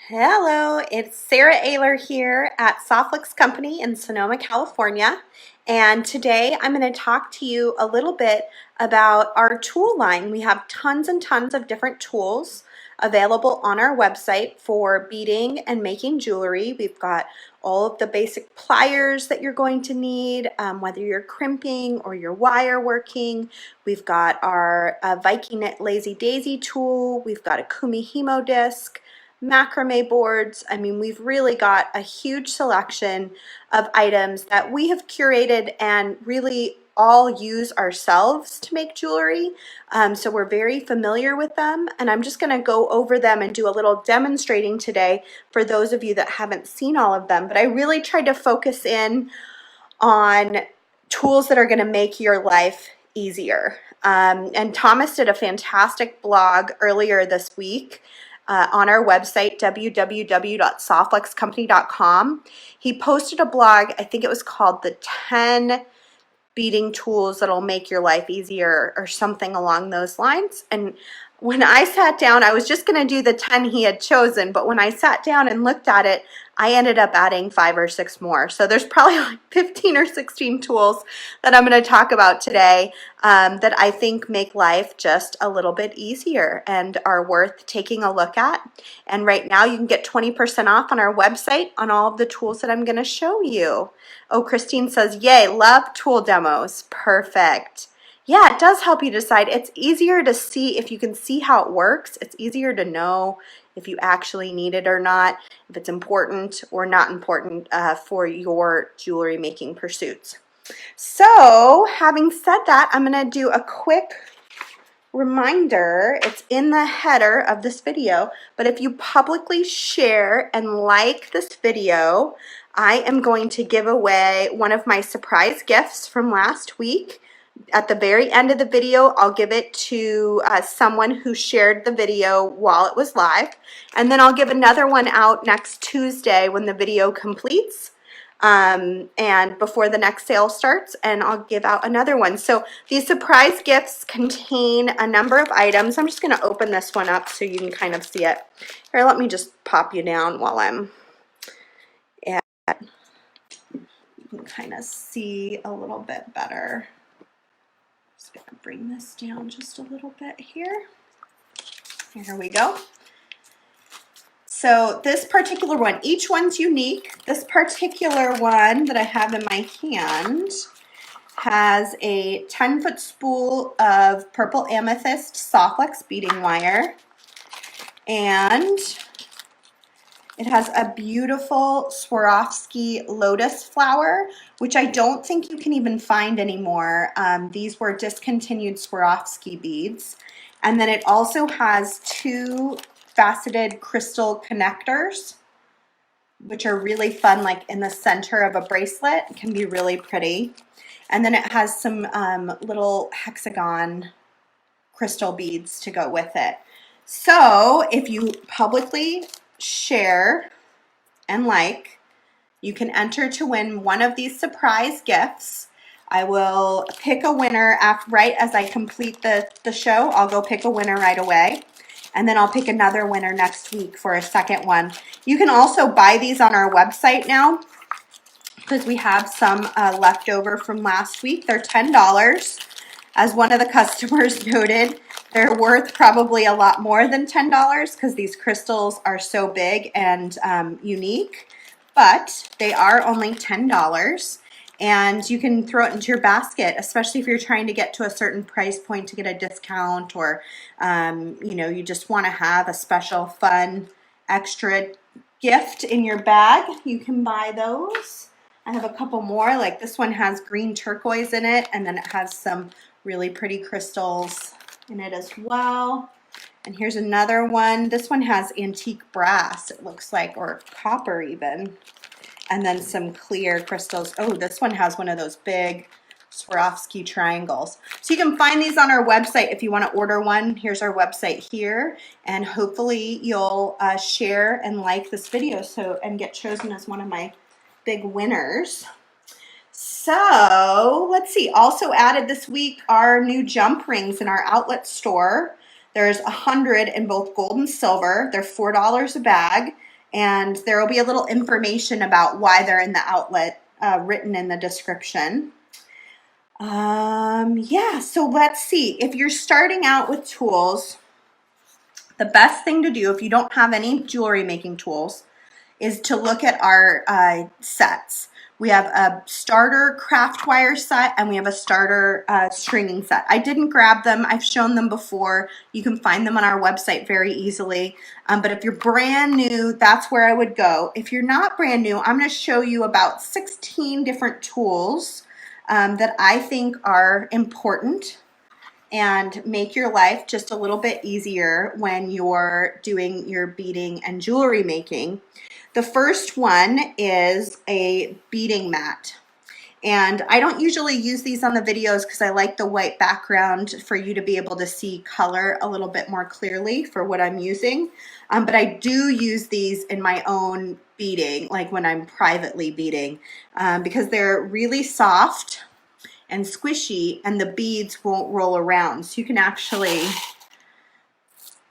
Hello, it's Sara Oehler here at Softflix Company in Sonoma, California. And today I'm going to talk to you a little bit about our tool line. We have tons and tons of different tools available on our website for beading and making jewelry. We've got all of the basic pliers that you're going to need, whether you're crimping or you're wire working. We've got our Viking Knit Lazy Daisy tool. We've got a Kumihimo disc, macrame boards. I mean, we've really got a huge selection of items that we have curated and really all use ourselves to make jewelry. So we're very familiar with them, and I'm just going to go over them and do a little demonstrating today for those of you that haven't seen all of them. But I really tried to focus in on tools that are going to make your life easier. And Thomas did a fantastic blog earlier this week on our website, www.softflexcompany.com. He posted a blog, I think it was called The 10 Beading Tools That'll Make Your Life Easier or something along those lines. And when I sat down, I was just going to do the 10 he had chosen, but when I sat down and looked at it, I ended up adding 5 or 6 more. So there's probably like 15 or 16 tools that I'm going to talk about today that I think make life just a little bit easier and are worth taking a look at. And right now you can get 20% off on our website on all of the tools that I'm going to show you. Oh, Christine says, yay, love tool demos. Perfect. Yeah, it does help you decide. It's easier to see if you can see how it works. It's easier to know if you actually need it or not, if it's important or not important for your jewelry making pursuits. So, having said that, I'm going to do a quick reminder. It's in the header of this video, but if you publicly share and like this video, I am going to give away one of my surprise gifts from last week. At the very end of the video, I'll give it to someone who shared the video while it was live, and then I'll give another one out next Tuesday when the video completes and before the next sale starts, and I'll give out another one. So these surprise gifts contain a number of items. I'm just going to open this one up so you can kind of see it. Here, let me just pop you down while I'm at, you can kind of see a little bit better. Just going to bring this down just a little bit here. Here we go. So this particular one, each one's unique. This particular one that I have in my hand has a 10-foot spool of purple amethyst Softflex beading wire, and it has a beautiful Swarovski lotus flower, which I don't think you can even find anymore. These were discontinued Swarovski beads. And then it also has 2 faceted crystal connectors, which are really fun, like in the center of a bracelet. It can be really pretty. And then it has some little hexagon crystal beads to go with it. So if you publicly share and like, you can enter to win one of these surprise gifts. I will pick a winner right as I complete the show. I'll go pick a winner right away, and then I'll pick another winner next week for a second one. You can also buy these on our website now because we have some left over from last week. They're $10. As one of the customers noted, they're worth probably a lot more than $10 because these crystals are so big and unique, but they are only $10. And you can throw it into your basket, especially if you're trying to get to a certain price point to get a discount, or you know, you just want to have a special fun extra gift in your bag. You can buy those. I have a couple more, like this one has green turquoise in it, and then it has some really pretty crystals in it as well. And here's another one. This one has antique brass, it looks like, or copper even. And then some clear crystals. Oh, this one has one of those big Swarovski triangles. So you can find these on our website if you want to order one. Here's our website here, and hopefully you'll share and like this video and get chosen as one of my big winners. So let's see, also added this week are new jump rings in our outlet store. There's 100 in both gold and silver. They're $4 a bag, And there will be a little information about why they're in the outlet written in the description. Yeah, so let's see. If you're starting out with tools, the best thing to do if you don't have any jewelry making tools is to look at our sets. We have a starter craft wire set and we have a starter stringing set. I didn't grab them. I've shown them before. You can find them on our website very easily. But if you're brand new, that's where I would go. If you're not brand new, I'm going to show you about 16 different tools that I think are important and make your life just a little bit easier when you're doing your beading and jewelry making. The first one is a beading mat. And I don't usually use these on the videos because I like the white background for you to be able to see color a little bit more clearly for what I'm using. But I do use these in my own beading, like when I'm privately beading, because they're really soft and squishy and the beads won't roll around. So you can actually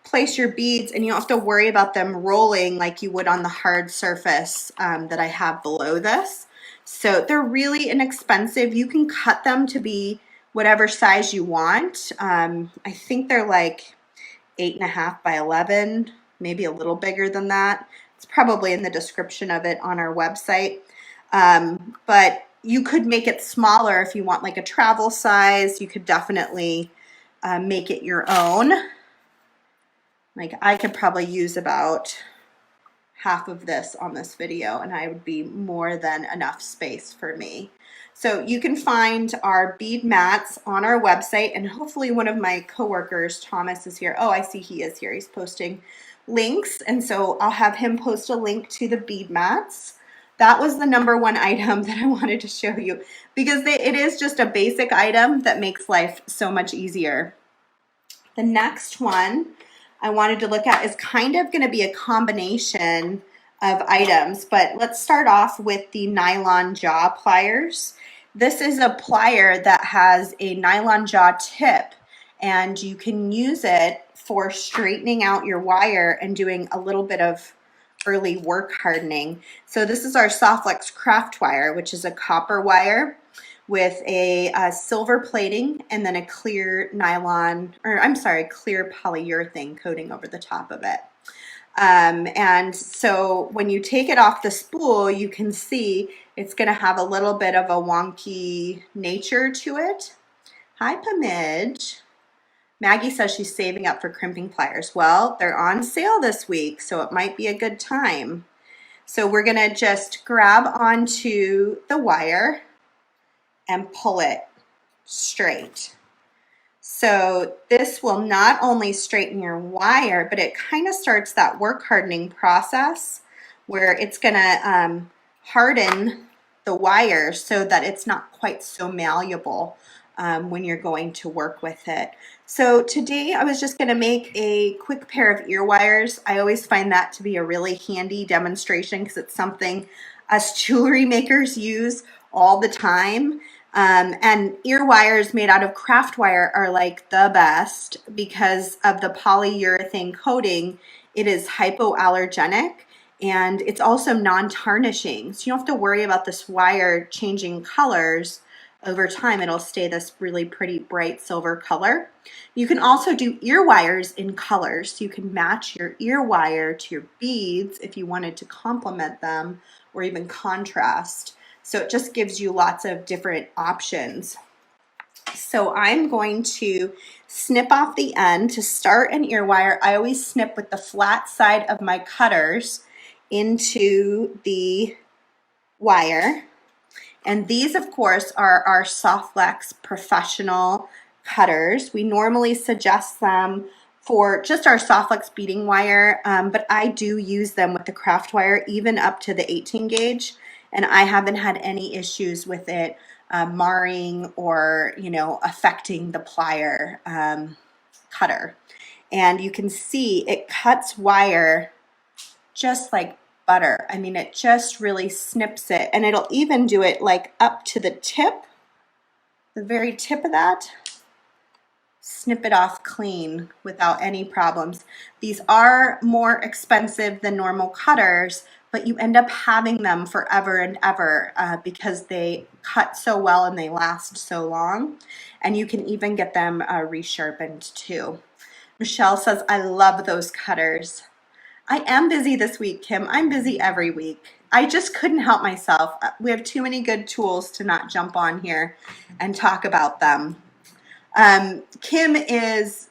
place your beads and you don't have to worry about them rolling like you would on the hard surface that I have below this. So they're really inexpensive. You can cut them to be whatever size you want. I think they're like 8.5 by 11, maybe a little bigger than that. It's probably in the description of it on our website. But you could make it smaller if you want like a travel size. You could definitely make it your own. Like I could probably use about half of this on this video and I would be more than enough space for me. So you can find our bead mats on our website, and hopefully one of my coworkers, Thomas, is here. Oh, I see he is here. He's posting links, and so I'll have him post a link to the bead mats. That was the number one item that I wanted to show you because it is just a basic item that makes life so much easier. The next one I wanted to look at is kind of going to be a combination of items, but let's start off with the nylon jaw pliers. This is a plier that has a nylon jaw tip, and you can use it for straightening out your wire and doing a little bit of early work hardening. So this is our Softflex craft wire, which is a copper wire with a silver plating and then a clear clear polyurethane coating over the top of it. And so when you take it off the spool, you can see it's going to have a little bit of a wonky nature to it. Hi, Pamidge. Maggie says she's saving up for crimping pliers. Well, they're on sale this week, so it might be a good time. So we're going to just grab onto the wire and pull it straight. So this will not only straighten your wire, but it kind of starts that work hardening process where it's going to harden the wire so that it's not quite so malleable when you're going to work with it. So today I was just going to make a quick pair of ear wires. I always find that to be a really handy demonstration because it's something us jewelry makers use all the time. And ear wires made out of craft wire are like the best because of the polyurethane coating. It is hypoallergenic and it's also non-tarnishing. So you don't have to worry about this wire changing colors over time. It'll stay this really pretty bright silver color. You can also do ear wires in colors. So you can match your ear wire to your beads if you wanted to complement them or even contrast. So it just gives you lots of different options. So I'm going to snip off the end to start an ear wire. I always snip with the flat side of my cutters into the wire. And these, of course, are our Softflex professional cutters. We normally suggest them for just our Softflex beading wire, but I do use them with the craft wire, even up to the 18 gauge. And I haven't had any issues with it marring or, affecting the plier cutter. And you can see it cuts wire just like butter. I mean, it just really snips it, and it'll even do it like up to the tip, the very tip of that. snip it off clean without any problems. These are more expensive than normal cutters, but you end up having them forever and ever because they cut so well and they last so long. And you can even get them resharpened too. Michelle says, I love those cutters. I am busy this week, Kim. I'm busy every week. I just couldn't help myself. We have too many good tools to not jump on here and talk about them. Kim is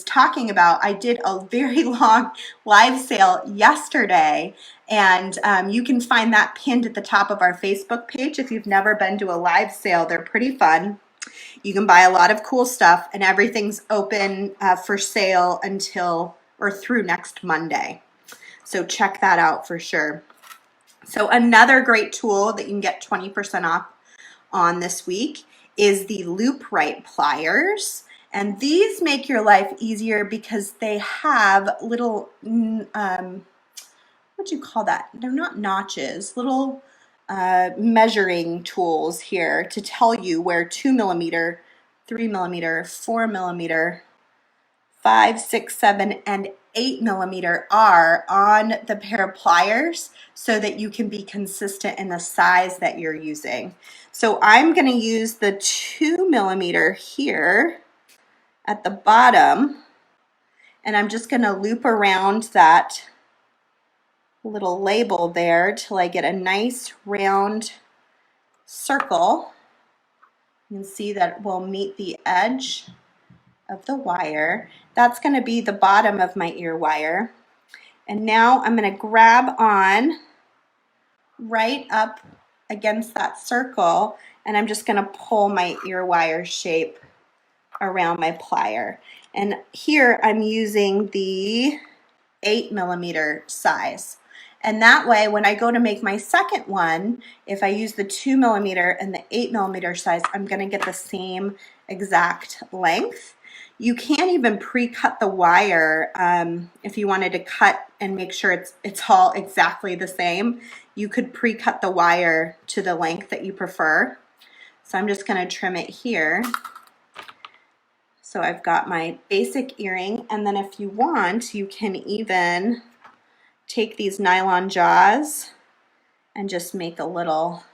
talking about, I did a very long live sale yesterday, and you can find that pinned at the top of our Facebook page. If you've never been to a live sale, they're pretty fun. You can buy a lot of cool stuff, and everything's open for sale until or through next Monday. So check that out for sure. So another great tool that you can get 20% off on this week is the Loop Right pliers. And these make your life easier because they have little, what do you call that? They're not notches, little measuring tools here to tell you where 2 millimeter, 3 millimeter, 4 millimeter, 5, 6, 7, and 8 millimeter are on the pair of pliers so that you can be consistent in the size that you're using. So I'm going to use the 2 millimeter here at the bottom, and I'm just going to loop around that little label there till I get a nice round circle. You can see that will meet the edge of the wire. That's going to be the bottom of my ear wire. And now I'm going to grab on right up against that circle, and I'm just going to pull my ear wire shape around my plier. And here I'm using the 8 millimeter size. And that way, when I go to make my second one, if I use the 2 millimeter and the 8 millimeter size, I'm going to get the same exact length. You can even pre-cut the wire if you wanted to cut and make sure it's all exactly the same. You could pre-cut the wire to the length that you prefer. So I'm just going to trim it here. So I've got my basic earring, and then if you want, you can even take these nylon jaws and just make a little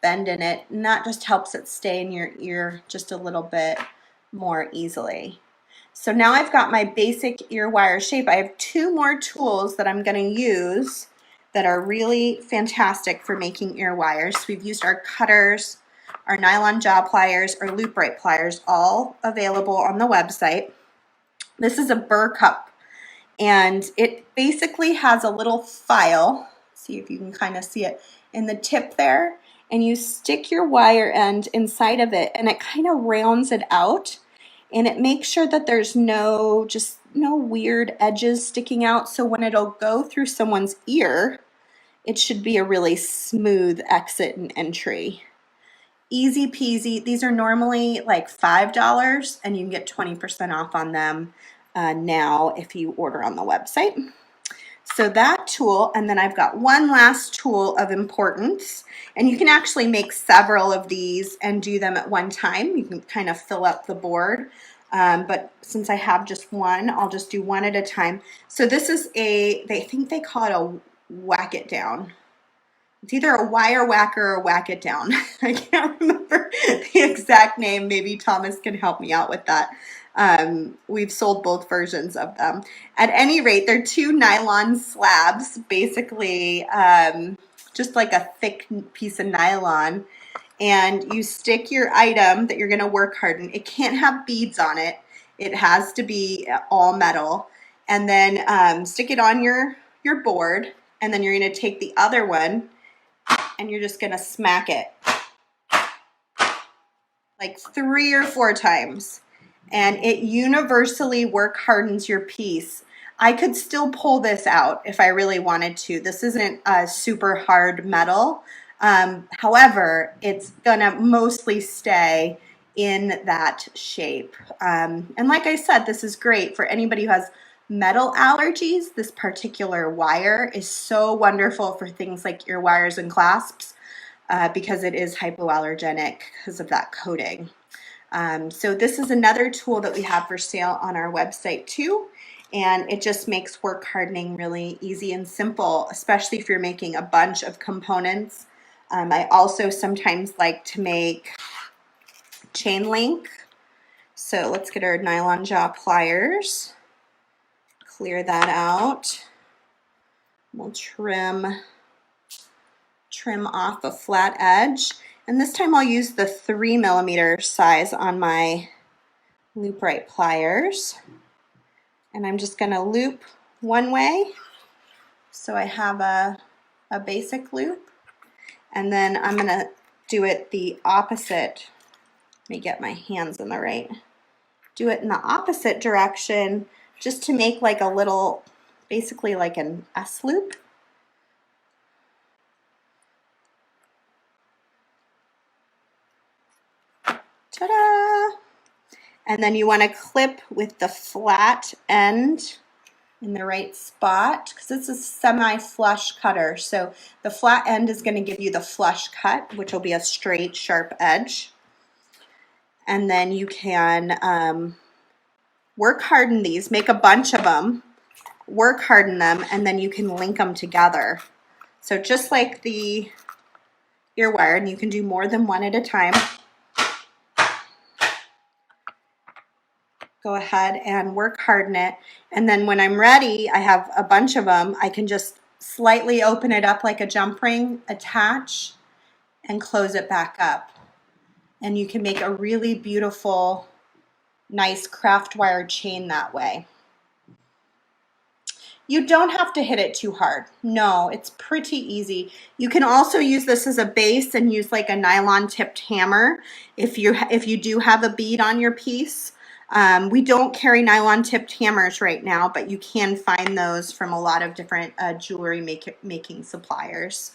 bend in it, and that just helps it stay in your ear just a little bit more easily. So now I've got my basic ear wire shape. I have two more tools that I'm going to use that are really fantastic for making ear wires. We've used our cutters, our nylon jaw pliers, our loop right pliers, all available on the website. This is a burr cup, and it basically has a little file. See if you can kind of see it in the tip there, and you stick your wire end inside of it, and it kind of rounds it out, and it makes sure that there's no weird edges sticking out. So when it'll go through someone's ear, it should be a really smooth exit and entry. Easy peasy. These are normally like $5, and you can get 20% off on them now if you order on the website. So that tool, and then I've got one last tool of importance, and you can actually make several of these and do them at one time. You can kind of fill up the board, but since I have just one, I'll just do one at a time. So this is they think they call it a whack it down. It's either a wire whacker or whack it down. I can't remember the exact name. Maybe Thomas can help me out with that. We've sold both versions of them. At any rate, they're two nylon slabs, basically just like a thick piece of nylon. And you stick your item that you're going to work harden. It can't have beads on it. It has to be all metal. And then stick it on your board. And then you're going to take the other one and you're just going to smack it like 3 or 4 times. And it universally work hardens your piece. I could still pull this out if I really wanted to. This isn't a super hard metal. However, it's gonna mostly stay in that shape. And like I said, this is great for anybody who has metal allergies. This particular wire is so wonderful for things like ear wires and clasps because it is hypoallergenic because of that coating. So this is another tool that we have for sale on our website too. And it just makes work hardening really easy and simple, especially if you're making a bunch of components. I also sometimes like to make chain link. So let's get our nylon jaw pliers, clear that out. We'll trim off a flat edge. And this time I'll use the 3mm size on my loop right pliers. And I'm just gonna loop one way. So I have a basic loop. And then I'm gonna do it the opposite. Let me get my hands in the right. Do it in the opposite direction just to make like a little, basically like an S loop. Ta-da! And then you want to clip with the flat end in the right spot because it's a semi-flush cutter. So the flat end is going to give you the flush cut, which will be a straight, sharp edge. And then you can work harden these, make a bunch of them, work harden them, and then you can link them together. So just like the ear wire, and you can do more than one at a time. Go ahead and work harden it. And then when I'm ready, I have a bunch of them. I can just slightly open it up like a jump ring, attach, and close it back up. And you can make a really beautiful, nice craft wire chain that way. You don't have to hit it too hard. No, it's pretty easy. You can also use this as a base and use like a nylon tipped hammer if you do have a bead on your piece. We don't carry nylon tipped hammers right now, but you can find those from a lot of different jewelry making suppliers.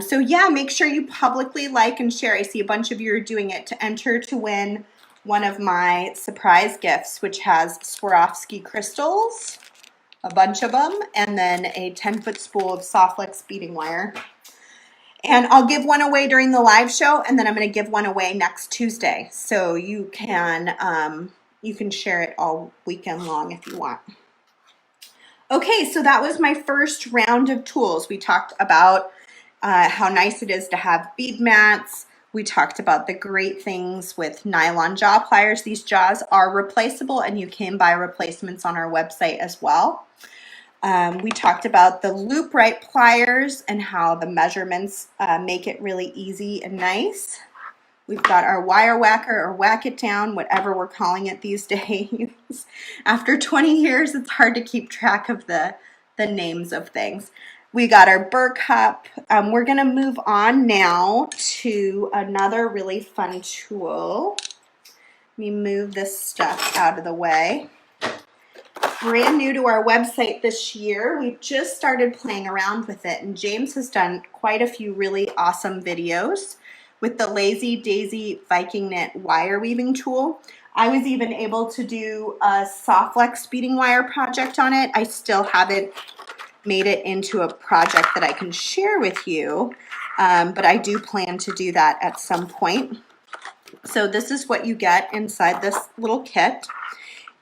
So yeah, make sure you publicly like and share. I see a bunch of you are doing it to enter to win one of my surprise gifts, which has Swarovski crystals, a bunch of them, and then a 10-foot spool of soft flex beading wire. And I'll give one away during the live show, and then I'm going to give one away next Tuesday. So you can share it all weekend long if you want. Okay, so that was my first round of tools. We talked about how nice it is to have bead mats. We talked about the great things with nylon jaw pliers. These jaws are replaceable, and you can buy replacements on our website as well. We talked about the loop right pliers and how the measurements make it really easy and nice. We've got our wire whacker or whack it down, whatever we're calling it these days. After 20 years, it's hard to keep track of the names of things. We got our burr cup. We're gonna move on now to another really fun tool. Let me move this stuff out of the way. Brand new to our website this year. We just started playing around with it, and James has done quite a few really awesome videos with the Lazy Daisy Viking Knit wire weaving tool. I was even able to do a soft flex beading wire project on it. I still haven't made it into a project that I can share with you, but I do plan to do that at some point. So this is what you get inside this little kit.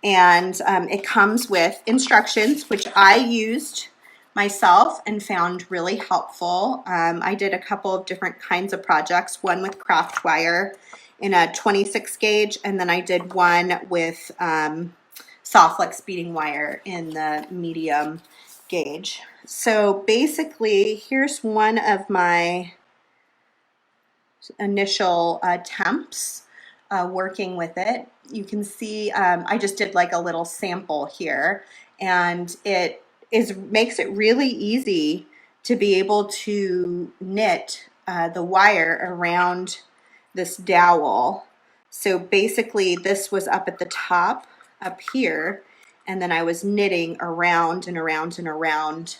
And it comes with instructions, which I used myself and found really helpful. I did a couple of different kinds of projects, one with craft wire in a 26 gauge, and then I did one with soft flex beading wire in the medium gauge. So basically, here's one of my initial attempts working with it. You can see I just did like a little sample here, and it makes it really easy to be able to knit the wire around this dowel. So basically this was up at the top up here, and then I was knitting around and around and around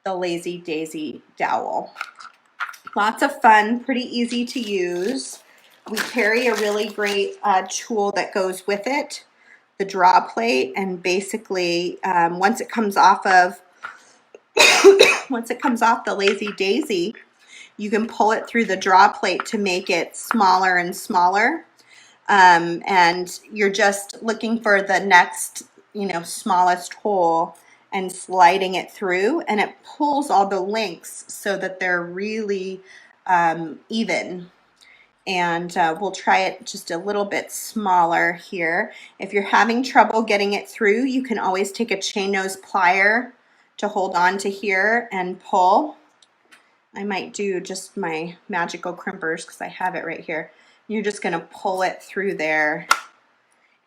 the Lazy Daisy dowel. Lots of fun, pretty easy to use. We carry a really great tool that goes with it, the draw plate, and basically once it comes off of the Lazy Daisy, you can pull it through the draw plate to make it smaller and smaller. and you're just looking for the next, smallest hole and sliding it through, and it pulls all the links so that they're really even. And we'll try it just a little bit smaller here. If you're having trouble getting it through, you can always take a chain nose plier to hold on to here and pull. I might do just my magical crimpers because I have it right here. You're just going to pull it through there,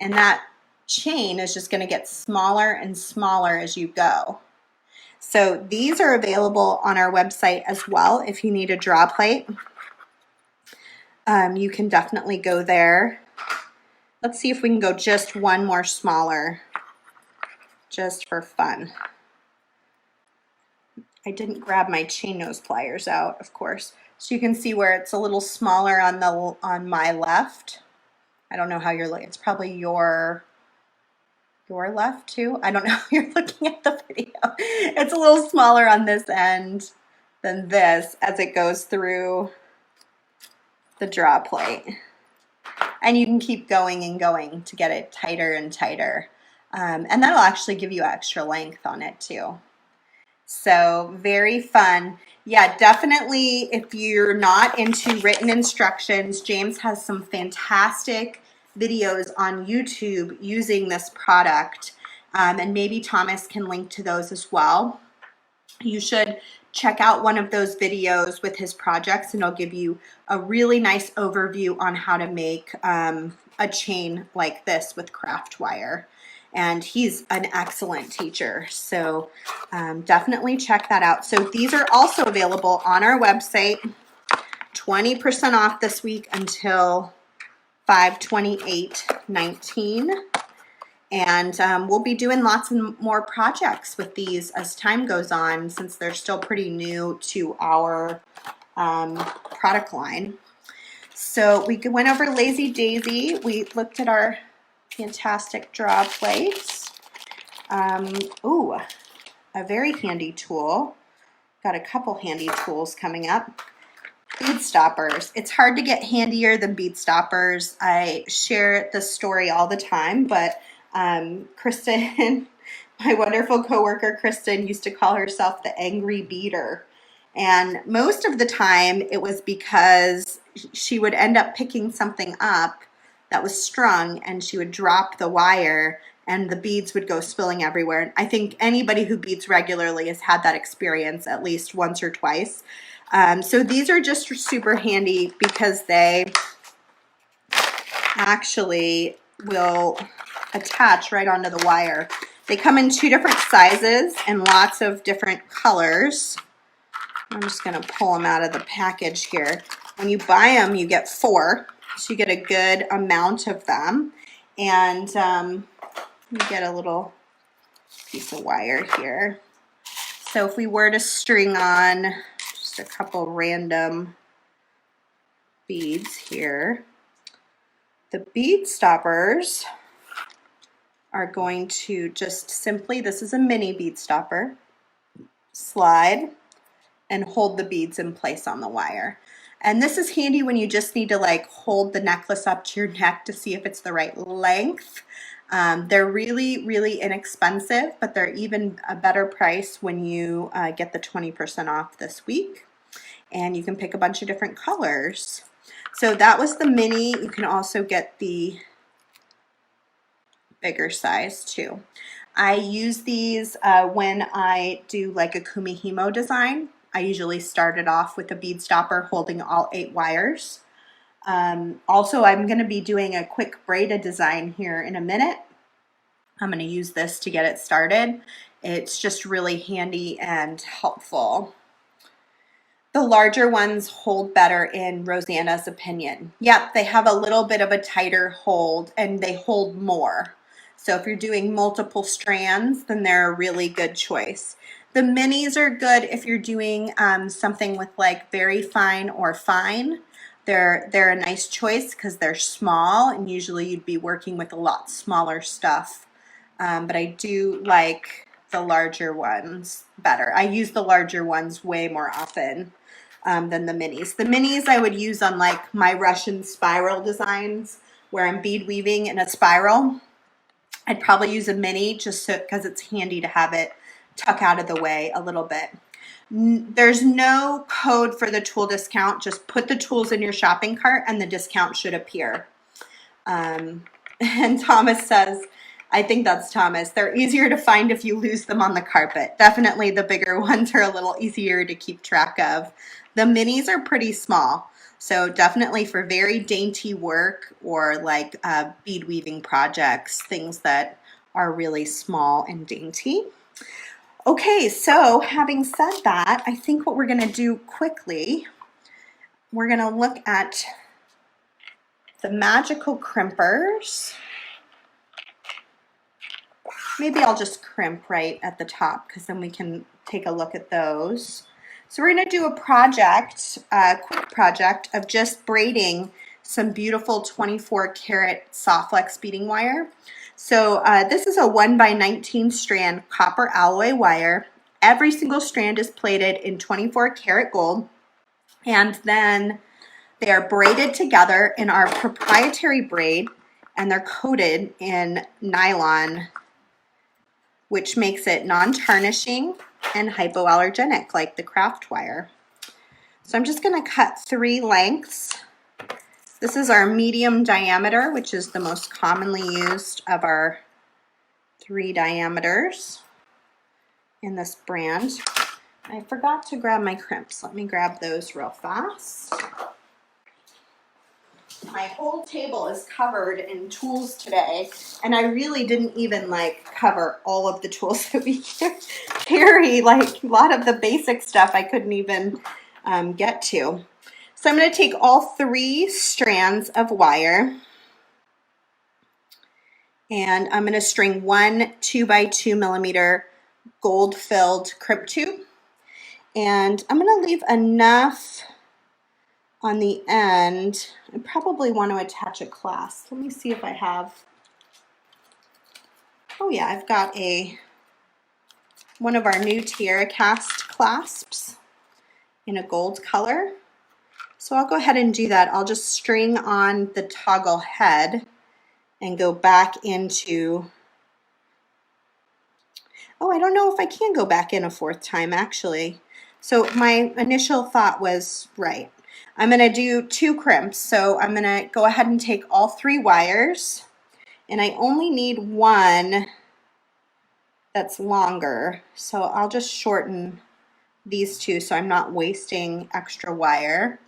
and that chain is just going to get smaller and smaller as you go. So these are available on our website as well. If you need a draw plate, you can definitely go there. Let's see if we can go just one more smaller, just for fun. I didn't grab my chain nose pliers out, of course. So you can see where it's a little smaller on my left. I don't know how you're looking. It's probably your left too. I don't know how you're looking at the video. It's a little smaller on this end than this as it goes through the draw plate. And you can keep going and going to get it tighter and tighter. And that'll actually give you extra length on it too. So very fun. Yeah, definitely if you're not into written instructions, James has some fantastic videos on YouTube using this product. And maybe Thomas can link to those as well. You should check out one of those videos with his projects, and it'll give you a really nice overview on how to make a chain like this with craft wire. And he's an excellent teacher, so definitely check that out. So these are also available on our website, 20% off this week until 5/28/19. And we'll be doing lots of more projects with these as time goes on, since they're still pretty new to our product line. So we went over Lazy Daisy. We looked at our fantastic draw plates. Ooh, a very handy tool. Got a couple handy tools coming up. Bead stoppers. It's hard to get handier than bead stoppers. I share this story all the time, but Kristen, my wonderful coworker Kristen, used to call herself the angry beader. And most of the time it was because she would end up picking something up that was strung, and she would drop the wire and the beads would go spilling everywhere. And I think anybody who beads regularly has had that experience at least once or twice. So these are just super handy because they actually will attach right onto the wire. They come in 2 different sizes and lots of different colors. I'm just going to pull them out of the package here. When you buy them, you get 4. So you get a good amount of them, and you get a little piece of wire here. So if we were to string on just a couple random beads here, the bead stoppers are going to just simply, this is a mini bead stopper, slide and hold the beads in place on the wire. And this is handy when you just need to like hold the necklace up to your neck to see if it's the right length. They're really, really inexpensive, but they're even a better price when you get the 20% off this week. And you can pick a bunch of different colors. So that was the mini. You can also get the bigger size too. I use these when I do like a kumihimo design. I usually start it off with a bead stopper holding all 8 wires. Also, I'm going to be doing a quick braided design here in a minute. I'm going to use this to get it started. It's just really handy and helpful. The larger ones hold better in Rosanna's opinion. Yep, they have a little bit of a tighter hold and they hold more. So if you're doing multiple strands, then they're a really good choice. The minis are good if you're doing something with like very fine or fine. They're a nice choice because they're small, and usually you'd be working with a lot smaller stuff. But I do like the larger ones better. I use the larger ones way more often than the minis. The minis I would use on like my Russian spiral designs where I'm bead weaving in a spiral, I'd probably use a mini just so because it's handy to have it tuck out of the way a little bit. There's no code for the tool discount. Just put the tools in your shopping cart and the discount should appear. And Thomas says, I think that's Thomas, they're easier to find if you lose them on the carpet. Definitely the bigger ones are a little easier to keep track of. The minis are pretty small. So definitely for very dainty work or like bead weaving projects, things that are really small and dainty. Okay, so having said that, I think what we're going to do quickly, we're going to look at the magical crimpers. Maybe I'll just crimp right at the top because then we can take a look at those. So we're going to do a project, a quick project of just braiding some beautiful 24 karat soft flex beading wire. So this is a 1x19 strand copper alloy wire. Every single strand is plated in 24 karat gold, and then they are braided together in our proprietary braid, and they're coated in nylon, which makes it non-tarnishing and hypoallergenic like the craft wire. So I'm just going to cut 3 lengths. This is our medium diameter, which is the most commonly used of our 3 diameters in this brand. I forgot to grab my crimps. Let me grab those real fast. My whole table is covered in tools today, and I really didn't even like cover all of the tools that we carry. Like a lot of the basic stuff I couldn't even get to. So I'm going to take all 3 strands of wire, and I'm going to string 1 2x2 millimeter gold filled crimp tube, and I'm going to leave enough on the end. I probably want to attach a clasp. Let me see if I have. Oh yeah, I've got one of our new Tierra cast clasps in a gold color. So I'll go ahead and do that. I'll just string on the toggle head and go back into, oh, I don't know if I can go back in a 4th time actually. So my initial thought was right. I'm going to do 2 crimps. So I'm going to go ahead and take all 3 wires, and I only need 1 that's longer. So I'll just shorten these 2 so I'm not wasting extra wire.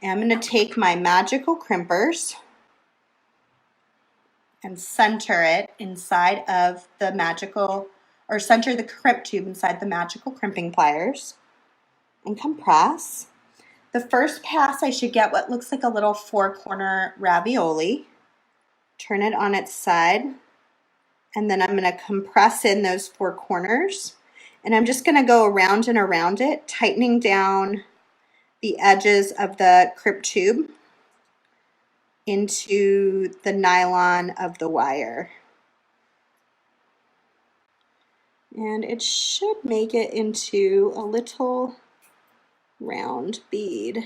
And I'm going to take my magical crimpers and center it inside of the magical, or center the crimp tube inside the magical crimping pliers and compress. The first pass I should get what looks like a little 4-corner ravioli. Turn it on its side, and then I'm going to compress in those 4 corners, and I'm just going to go around and around it, tightening down the edges of the crimp tube into the nylon of the wire. And it should make it into a little round bead.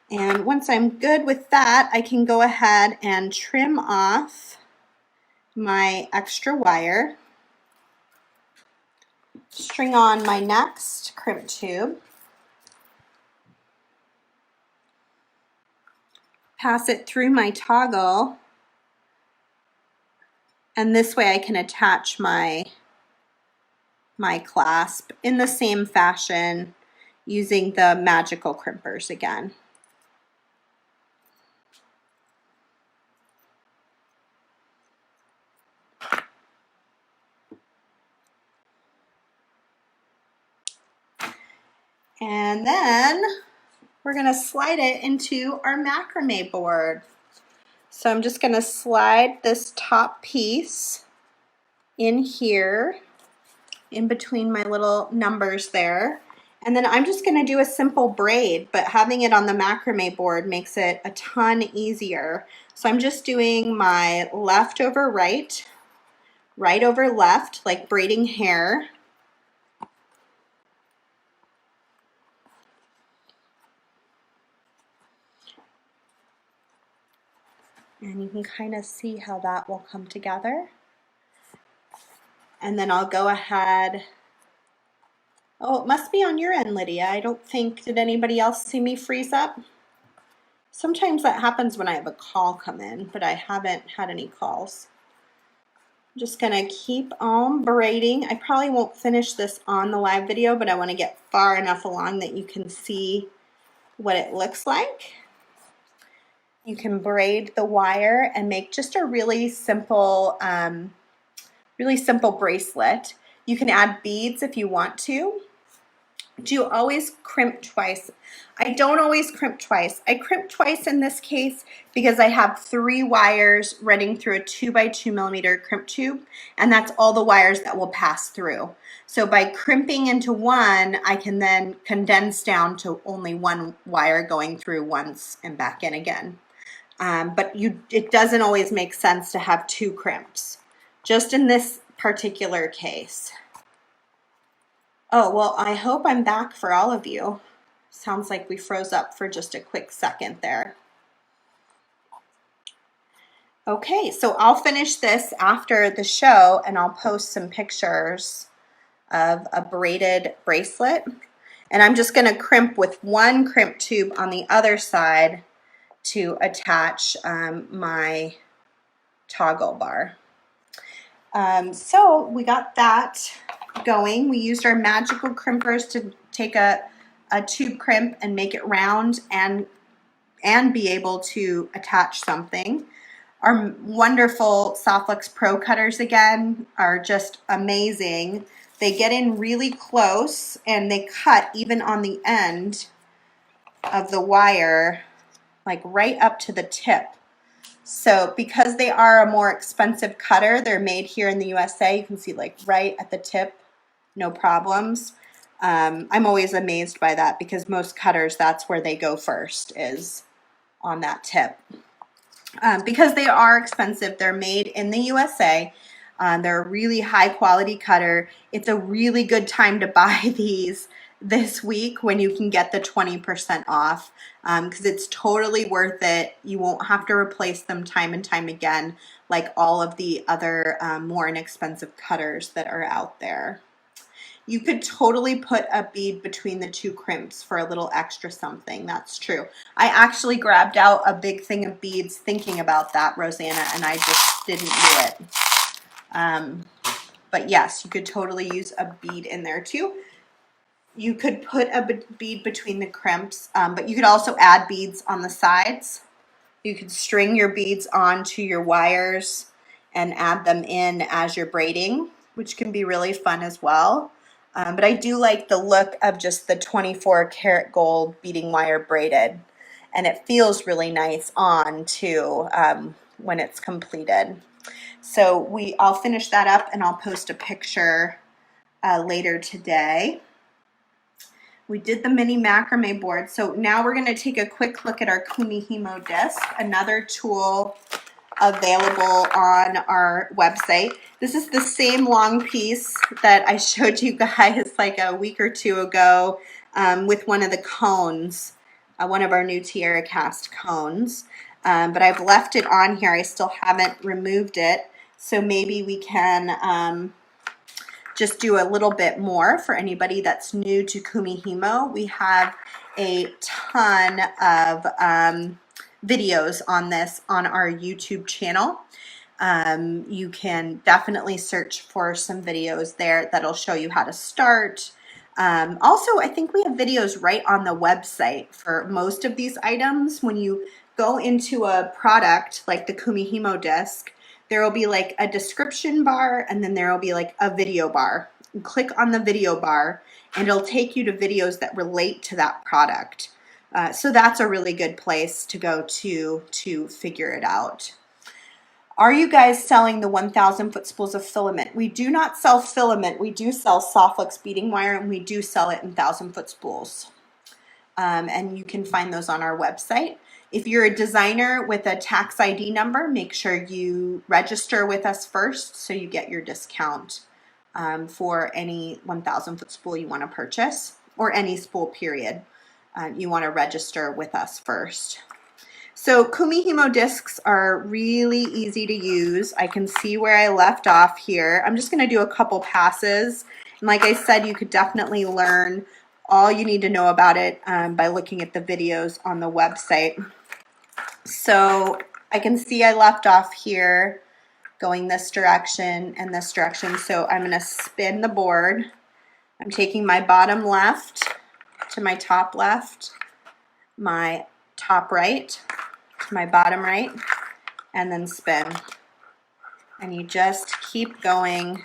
And once I'm good with that, I can go ahead and trim off my extra wire, string on my next crimp tube, pass it through my toggle, and this way I can attach my clasp in the same fashion using the magical crimpers again. And then we're going to slide it into our macrame board. So I'm just going to slide this top piece in here, in between my little numbers there. And then I'm just going to do a simple braid, but having it on the macrame board makes it a ton easier. So I'm just doing my left over right, right over left, like braiding hair. And you can kind of see how that will come together. And then I'll go ahead. Oh, it must be on your end, Lydia. I don't think, did anybody else see me freeze up? Sometimes that happens when I have a call come in, but I haven't had any calls. I'm just gonna keep on braiding. I probably won't finish this on the live video, but I wanna get far enough along that you can see what it looks like. You can braid the wire and make just a really simple bracelet. You can add beads if you want to. Do you always crimp twice? I don't always crimp twice. I crimp twice in this case because I have 3 wires running through a 2x2 millimeter crimp tube, and that's all the wires that will pass through. So by crimping into one, I can then condense down to only 1 wire going through once and back in again. But it doesn't always make sense to have 2 crimps, just in this particular case. Oh, well, I hope I'm back for all of you. Sounds like we froze up for just a quick second there. Okay, so I'll finish this after the show and I'll post some pictures of a braided bracelet. And I'm just gonna crimp with 1 crimp tube on the other side to attach my toggle bar. So we got that going. We used our magical crimpers to take a tube crimp and make it round and be able to attach something. Our wonderful Softflex Pro cutters again are just amazing. They get in really close and they cut even on the end of the wire, like right up to the tip. So because they are a more expensive cutter, they're made here in the USA. You can see like right at the tip, no problems. I'm always amazed by that because most cutters, that's where they go first, is on that tip. Because they are expensive, they're made in the USA. They're a really high quality cutter. It's a really good time to buy these this week when you can get the 20% off, because it's totally worth it. You won't have to replace them time and time again like all of the other more inexpensive cutters that are out there. You could totally put a bead between the 2 crimps for a little extra something. That's true. I actually grabbed out a big thing of beads thinking about that, Rosanna, and I just didn't do it. But yes, you could totally use a bead in there too. You could put a bead between the crimps, but you could also add beads on the sides. You could string your beads onto your wires and add them in as you're braiding, which can be really fun as well. But I do like the look of just the 24 karat gold beading wire braided, and it feels really nice on too when it's completed. So I'll finish that up and I'll post a picture later today. We did the mini macrame board. So now we're going to take a quick look at our Kumihimo disc, another tool available on our website. This is the same long piece that I showed you guys like a week or 2 ago with one of the cones, one of our new Tierra cast cones. But I've left it on here. I still haven't removed it. So maybe we can just do a little bit more for anybody that's new to Kumihimo. We have a ton of videos on this on our YouTube channel. You can definitely search for some videos there that'll show you how to start. Also, I think we have videos right on the website for most of these items. When you go into a product like the Kumihimo disc, there will be like a description bar and then there will be like a video bar. You click on the video bar and it'll take you to videos that relate to that product. So that's a really good place to go to figure it out. Are you guys selling the 1,000 foot spools of filament? We do not sell filament. We do sell Softflex beading wire and we do sell it in 1,000 foot spools. And you can find those on our website. If you're a designer with a tax ID number, make sure you register with us first so you get your discount for any 1,000 foot spool you want to purchase, or any spool period. You want to register with us first. So Kumihimo discs are really easy to use. I can see where I left off here. I'm just going to do a couple passes. And like I said, you could definitely learn all you need to know about it by looking at the videos on the website. So I can see I left off here going this direction and this direction. So I'm going to spin the board. I'm taking my bottom left to my top left, my top right to my bottom right, and then spin. And you just keep going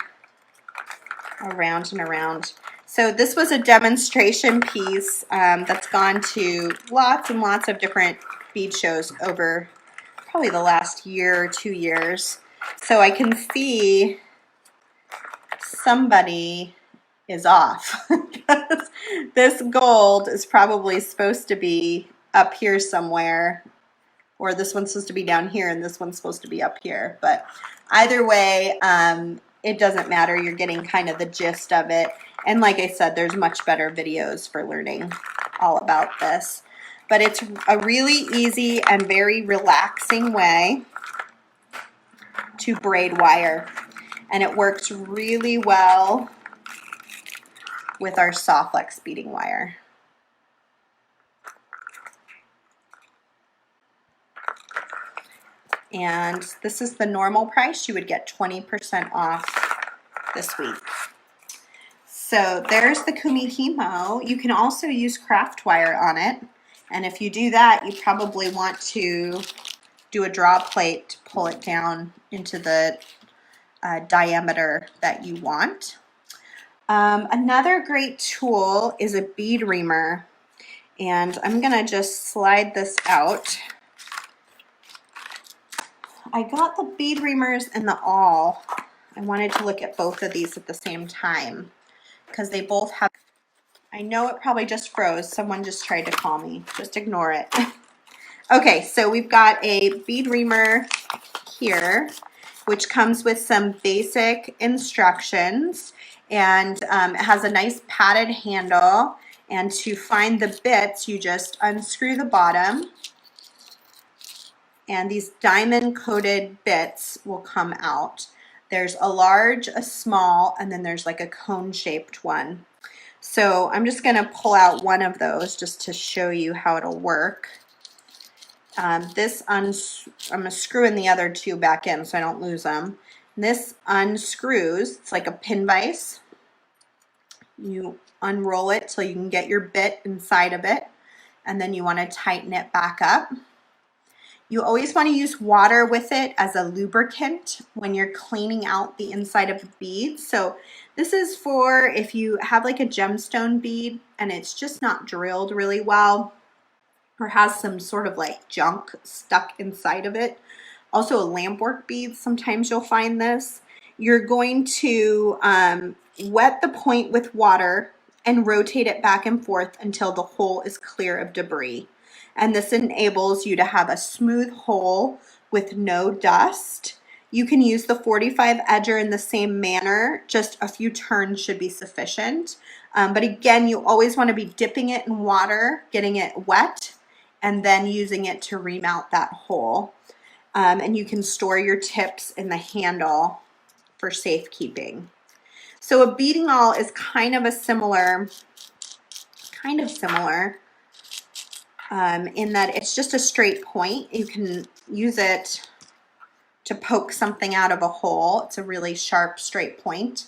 around and around. So this was a demonstration piece that's gone to lots and lots of different bead shows over probably the last year or 2 years. So I can see somebody is off. This gold is probably supposed to be up here somewhere, or this one's supposed to be down here and this one's supposed to be up here. But either way, it doesn't matter. You're getting kind of the gist of it. And like I said, there's much better videos for learning all about this. But it's a really easy and very relaxing way to braid wire. And it works really well with our Soflex beading wire. And this is the normal price. You would get 20% off this week. So there's the Kumihimo. You can also use craft wire on it. And if you do that, you probably want to do a draw plate to pull it down into the diameter that you want. Another great tool is a bead reamer. And I'm gonna just slide this out. I got the bead reamers and the awl. I wanted to look at both of these at the same time because they both have, I know it probably just froze. Someone just tried to call me. Just ignore it. Okay, so we've got a bead reamer here, which comes with some basic instructions, and it has a nice padded handle. And to find the bits, you just unscrew the bottom, and these diamond coated bits will come out. There's a large, a small, and then there's like a cone shaped one. So I'm just gonna pull out one of those just to show you how it'll work. I'm gonna screw in the other two back in so I don't lose them. This unscrews, it's like a pin vise. You unroll it till you can get your bit inside of it, and then you wanna tighten it back up. You always want to use water with it as a lubricant when you're cleaning out the inside of the bead. So this is for if you have like a gemstone bead and it's just not drilled really well or has some sort of like junk stuck inside of it. Also a lampwork bead, sometimes you'll find this. You're going to wet the point with water and rotate it back and forth until the hole is clear of debris. And this enables you to have a smooth hole with no dust. You can use the 45 edger in the same manner, just a few turns should be sufficient. But again, you always want to be dipping it in water, getting it wet, and then using it to ream out that hole. And you can store your tips in the handle for safekeeping. So a beading awl is kind of similar, in that it's just a straight point. You can use it to poke something out of a hole. It's a really sharp straight point.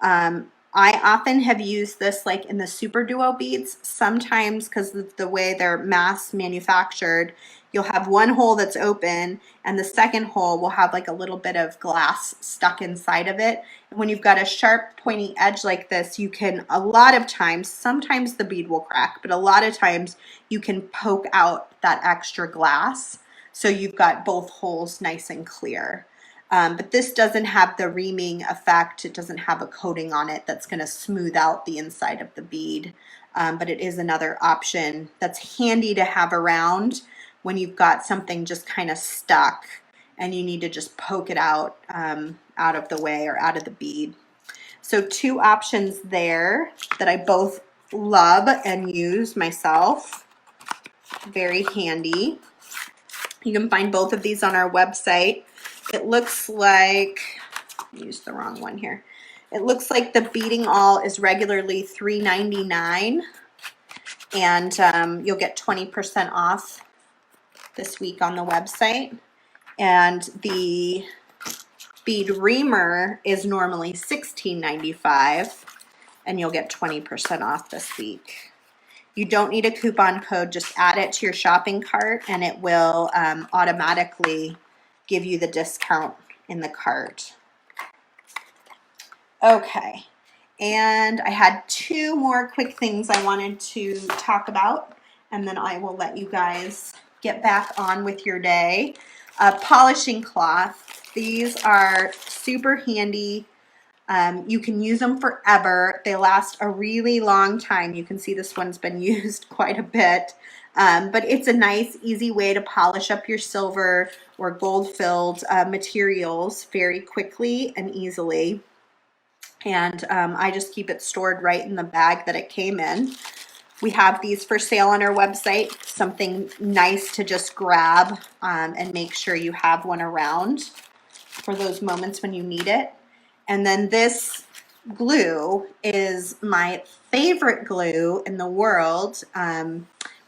I often have used this like in the Super Duo beads. Sometimes because of the way they're mass manufactured, you'll have one hole that's open and the second hole will have like a little bit of glass stuck inside of it. And when you've got a sharp pointy edge like this, you can, a lot of times, sometimes the bead will crack, but a lot of times you can poke out that extra glass so you've got both holes nice and clear. But this doesn't have the reaming effect. It doesn't have a coating on it that's going to smooth out the inside of the bead. But it is another option that's handy to have around when you've got something just kind of stuck and you need to just poke it out out of the way or out of the bead. So two options there that I both love and use myself. Very handy. You can find both of these on our website. It looks like, I used the wrong one here. It looks like the Beading All is regularly $3.99, and you'll get 20% off this week on the website. And the Bead Reamer is normally $16.95, and you'll get 20% off this week. You don't need a coupon code, just add it to your shopping cart and it will automatically give you the discount in the cart. Okay, and I had two more quick things I wanted to talk about, and then I will let you guys get back on with your day. Polishing cloth. These are super handy. You can use them forever. They last a really long time. You can see this one's been used quite a bit. But it's a nice, easy way to polish up your silver or gold-filled materials very quickly and easily. And I just keep it stored right in the bag that it came in. We have these for sale on our website, something nice to just grab and make sure you have one around for those moments when you need it. And then this glue is my favorite glue in the world.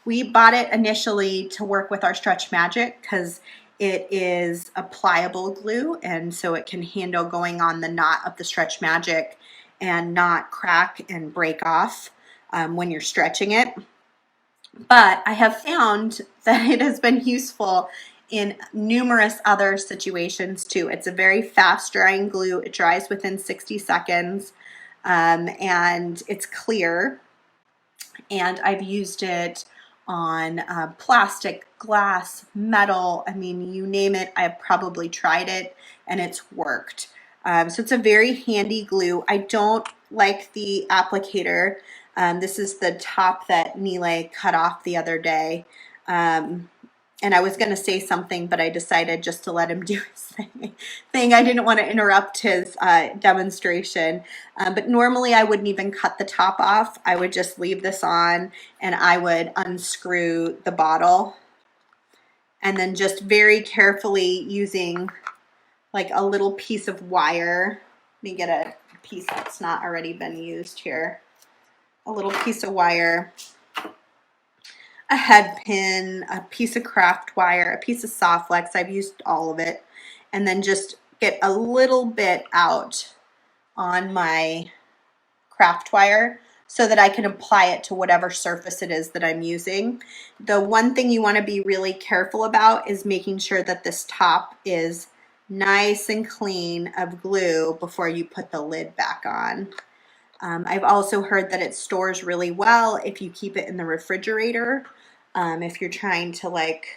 We bought it initially to work with our Stretch Magic because it is a pliable glue, and so it can handle going on the knot of the Stretch Magic and not crack and break off when you're stretching it. But I have found that it has been useful in numerous other situations too. It's a very fast drying glue. It dries within 60 seconds and it's clear. And I've used it on plastic, glass, metal. I mean, you name it, I've probably tried it and it's worked. So it's a very handy glue. I don't like the applicator. This is the top that Nile cut off the other day. And I was going to say something, but I decided just to let him do his thing. I didn't want to interrupt his demonstration. But normally I wouldn't even cut the top off. I would just leave this on and I would unscrew the bottle. And then just very carefully using like a little piece of wire. Let me get a piece that's not already been used here. A little piece of wire, a head pin, a piece of craft wire, a piece of soft flex. I've used all of it. And then just get a little bit out on my craft wire so that I can apply it to whatever surface it is that I'm using. The one thing you want to be really careful about is making sure that this top is nice and clean of glue before you put the lid back on. I've also heard that it stores really well if you keep it in the refrigerator. If you're trying to like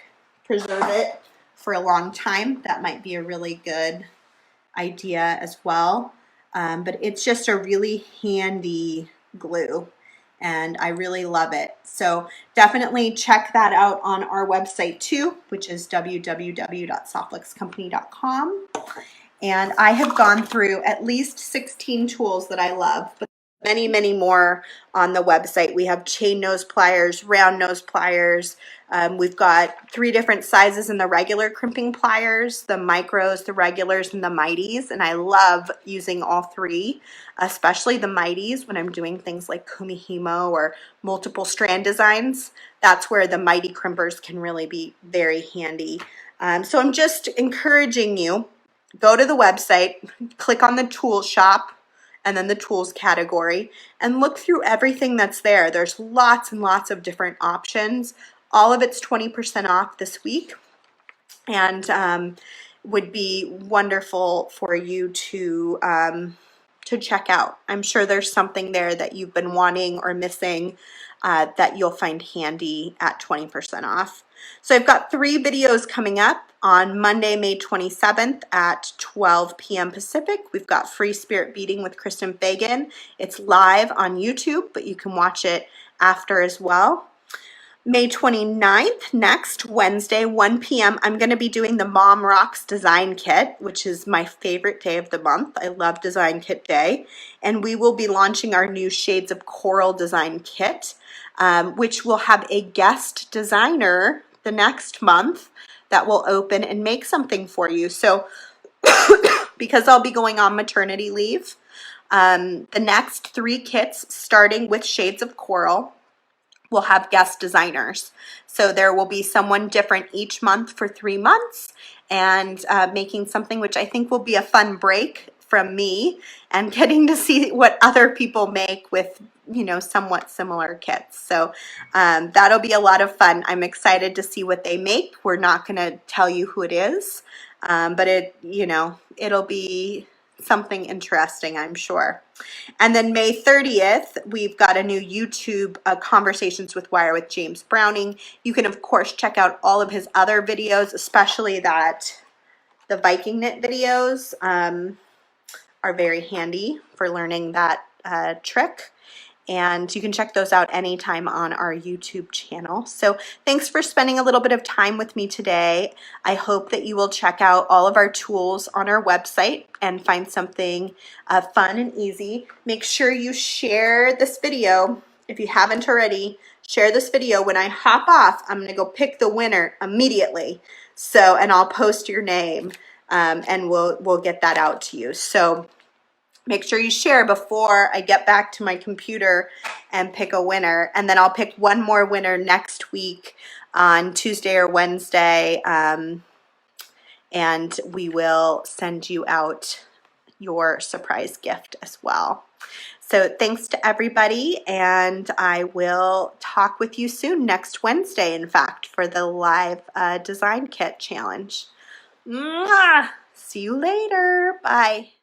preserve it for a long time, that might be a really good idea as well. But it's just a really handy glue and I really love it. So definitely check that out on our website too, which is www.softflexcompany.com. And I have gone through at least 16 tools that I love, but many, many more on the website. We have chain nose pliers, round nose pliers. We've got 3 different sizes in the regular crimping pliers, the micros, the regulars, and the mighties. And I love using all 3, especially the mighties when I'm doing things like kumihimo or multiple strand designs. That's where the mighty crimpers can really be very handy. So I'm just encouraging you, go to the website, click on the tool shop, and then the tools category, and look through everything that's there. There's lots and lots of different options. All of it's 20% off this week, and would be wonderful for you to check out. I'm sure there's something there that you've been wanting or missing that you'll find handy at 20% off. So I've got 3 videos coming up. On Monday, May 27th at 12 p.m. Pacific, we've got Free Spirit Beading with Kristen Fagan. It's live on YouTube, but you can watch it after as well. May 29th, next Wednesday, 1 p.m., I'm going to be doing the Mom Rocks Design Kit, which is my favorite day of the month. I love Design Kit Day. And we will be launching our new Shades of Coral Design Kit, which will have a guest designer the next month that will open and make something for you. So because I'll be going on maternity leave, the next 3 kits, starting with Shades of Coral, will have guest designers. So there will be someone different each month for 3 months, and making something which I think will be a fun break from me and getting to see what other people make with, you know, somewhat similar kits. So that'll be a lot of fun. I'm excited to see what they make. We're not going to tell you who it is, but it, you know, it'll be something interesting, I'm sure. And then May 30th, we've got a new YouTube Conversations with Wire with James Browning. You can, of course, check out all of his other videos, especially the Viking knit videos are very handy for learning that trick. And you can check those out anytime on our YouTube channel. So thanks for spending a little bit of time with me today. I hope that you will check out all of our tools on our website and find something fun and easy. Make sure you share this video. If you haven't already, share this video. When I hop off, I'm gonna go pick the winner immediately. So, and I'll post your name and we'll get that out to you. So make sure you share before I get back to my computer and pick a winner. And then I'll pick one more winner next week on Tuesday or Wednesday. And we will send you out your surprise gift as well. So thanks to everybody, and I will talk with you soon, next Wednesday, in fact, for the live design kit challenge. Mwah! See you later. Bye.